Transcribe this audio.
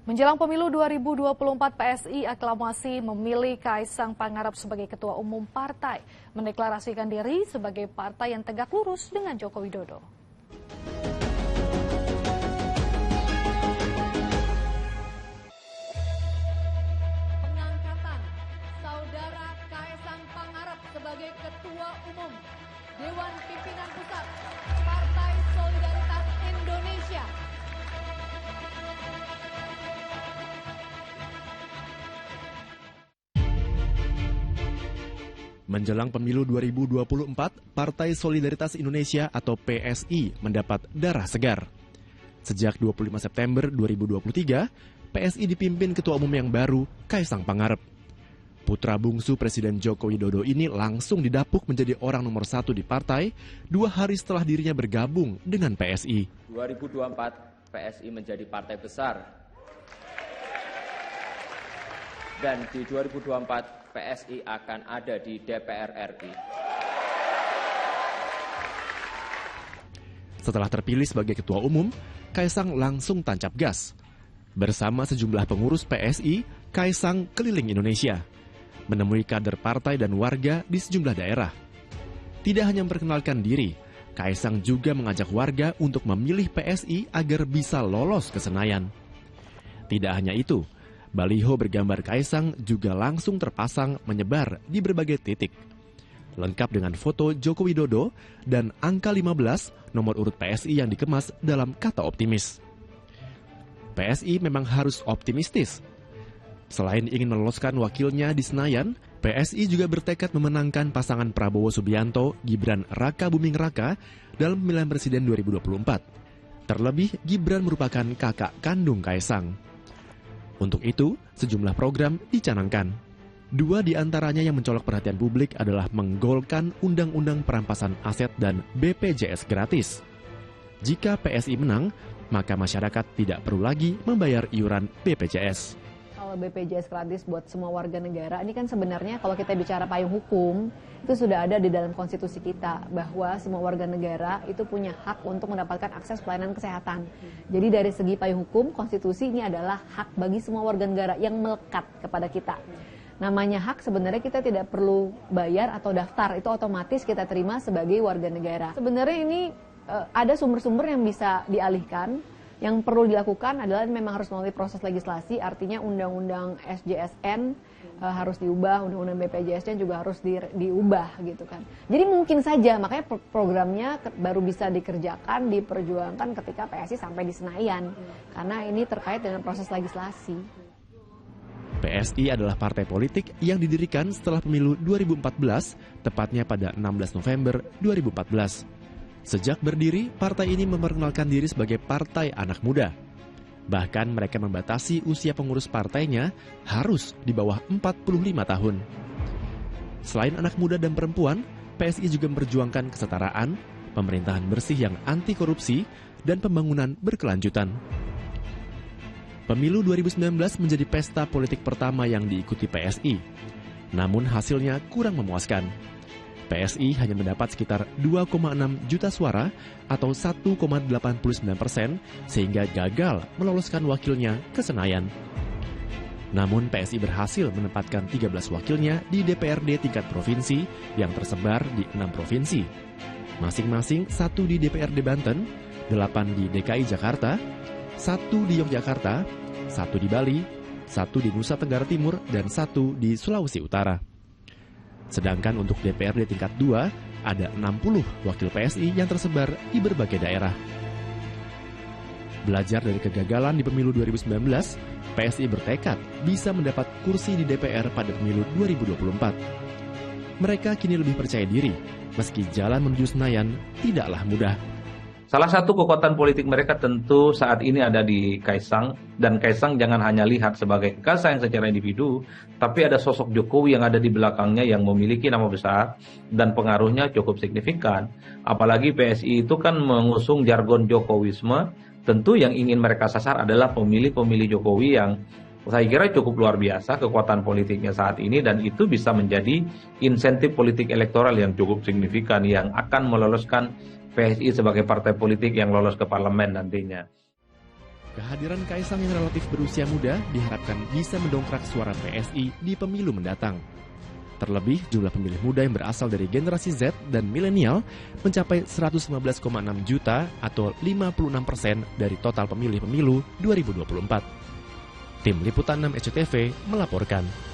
Menjelang pemilu 2024, PSI aklamasi memilih Kaisang Pangarep sebagai Ketua Umum Partai, mendeklarasikan diri sebagai partai yang tegak lurus dengan Joko Widodo. Pengangkatan Saudara Kaisang Pangarep sebagai Ketua Umum Dewan Pimpinan Pusat Partai Solidaritas Indonesia. Menjelang pemilu 2024, Partai Solidaritas Indonesia atau PSI mendapat darah segar. Sejak 25 September 2023, PSI dipimpin Ketua Umum yang baru, Kaisang Pangarep. Putra bungsu Presiden Joko Widodo ini langsung didapuk menjadi orang nomor 1 di partai 2 hari setelah dirinya bergabung dengan PSI. 2024, PSI menjadi partai besar. Dan di 2024, PSI akan ada di DPR RI. Setelah terpilih sebagai Ketua Umum, Kaisang langsung tancap gas. Bersama sejumlah pengurus PSI, Kaisang keliling Indonesia, menemui kader partai dan warga di sejumlah daerah. Tidak hanya memperkenalkan diri, Kaisang juga mengajak warga untuk memilih PSI agar bisa lolos ke Senayan. Tidak hanya itu, baliho bergambar Kaisang juga langsung terpasang menyebar di berbagai titik. Lengkap dengan foto Joko Widodo dan angka 15 nomor urut PSI yang dikemas dalam kata optimis. PSI memang harus optimistis. Selain ingin meloloskan wakilnya di Senayan, PSI juga bertekad memenangkan pasangan Prabowo Subianto, Gibran Raka Buming Raka dalam pemilihan presiden 2024. Terlebih, Gibran merupakan kakak kandung Kaisang. Untuk itu, sejumlah program dicanangkan. 2 di antaranya yang mencolok perhatian publik adalah menggolkan Undang-Undang Perampasan Aset dan BPJS gratis. Jika PSI menang, maka masyarakat tidak perlu lagi membayar iuran BPJS. Kalau BPJS gratis buat semua warga negara, ini kan sebenarnya kalau kita bicara payung hukum, itu sudah ada di dalam konstitusi kita, bahwa semua warga negara itu punya hak untuk mendapatkan akses pelayanan kesehatan. Jadi dari segi payung hukum, konstitusi ini adalah hak bagi semua warga negara yang melekat kepada kita. Namanya hak, sebenarnya kita tidak perlu bayar atau daftar, itu otomatis kita terima sebagai warga negara. Sebenarnya ini ada sumber-sumber yang bisa dialihkan. Yang perlu dilakukan adalah memang harus melalui proses legislasi, artinya Undang-Undang SJSN harus diubah, Undang-Undang BPJS-nya juga harus diubah gitu kan. Jadi mungkin saja, makanya programnya baru bisa dikerjakan, diperjuangkan ketika PSI sampai di Senayan, karena ini terkait dengan proses legislasi. PSI adalah partai politik yang didirikan setelah pemilu 2014, tepatnya pada 16 November 2014. Sejak berdiri, partai ini memperkenalkan diri sebagai partai anak muda. Bahkan mereka membatasi usia pengurus partainya harus di bawah 45 tahun. Selain anak muda dan perempuan, PSI juga memperjuangkan kesetaraan, pemerintahan bersih yang anti korupsi, dan pembangunan berkelanjutan. Pemilu 2019 menjadi pesta politik pertama yang diikuti PSI. Namun hasilnya kurang memuaskan. PSI hanya mendapat sekitar 2,6 juta suara atau 1,89%, sehingga gagal meloloskan wakilnya ke Senayan. Namun PSI berhasil menempatkan 13 wakilnya di DPRD tingkat provinsi yang tersebar di 6 provinsi. Masing-masing 1 di DPRD Banten, 8 di DKI Jakarta, 1 di Yogyakarta, 1 di Bali, 1 di Nusa Tenggara Timur, dan 1 di Sulawesi Utara. Sedangkan untuk DPRD tingkat 2, ada 60 wakil PSI yang tersebar di berbagai daerah. Belajar dari kegagalan di pemilu 2019, PSI bertekad bisa mendapat kursi di DPR pada pemilu 2024. Mereka kini lebih percaya diri, meski jalan menuju Senayan tidaklah mudah. Salah satu kekuatan politik mereka tentu saat ini ada di Kaisang, dan Kaisang jangan hanya lihat sebagai Kaisang secara individu, tapi ada sosok Jokowi yang ada di belakangnya yang memiliki nama besar dan pengaruhnya cukup signifikan. Apalagi PSI itu kan mengusung jargon Jokowisme, tentu yang ingin mereka sasar adalah pemilih-pemilih Jokowi yang saya kira cukup luar biasa kekuatan politiknya saat ini, dan itu bisa menjadi insentif politik elektoral yang cukup signifikan yang akan meloloskan PSI sebagai partai politik yang lolos ke parlemen nantinya. Kehadiran Kaisang yang relatif berusia muda diharapkan bisa mendongkrak suara PSI di pemilu mendatang. Terlebih, jumlah pemilih muda yang berasal dari generasi Z dan milenial mencapai 115,6 juta atau 56% dari total pemilih pemilu 2024. Tim Liputan 6 SCTV melaporkan.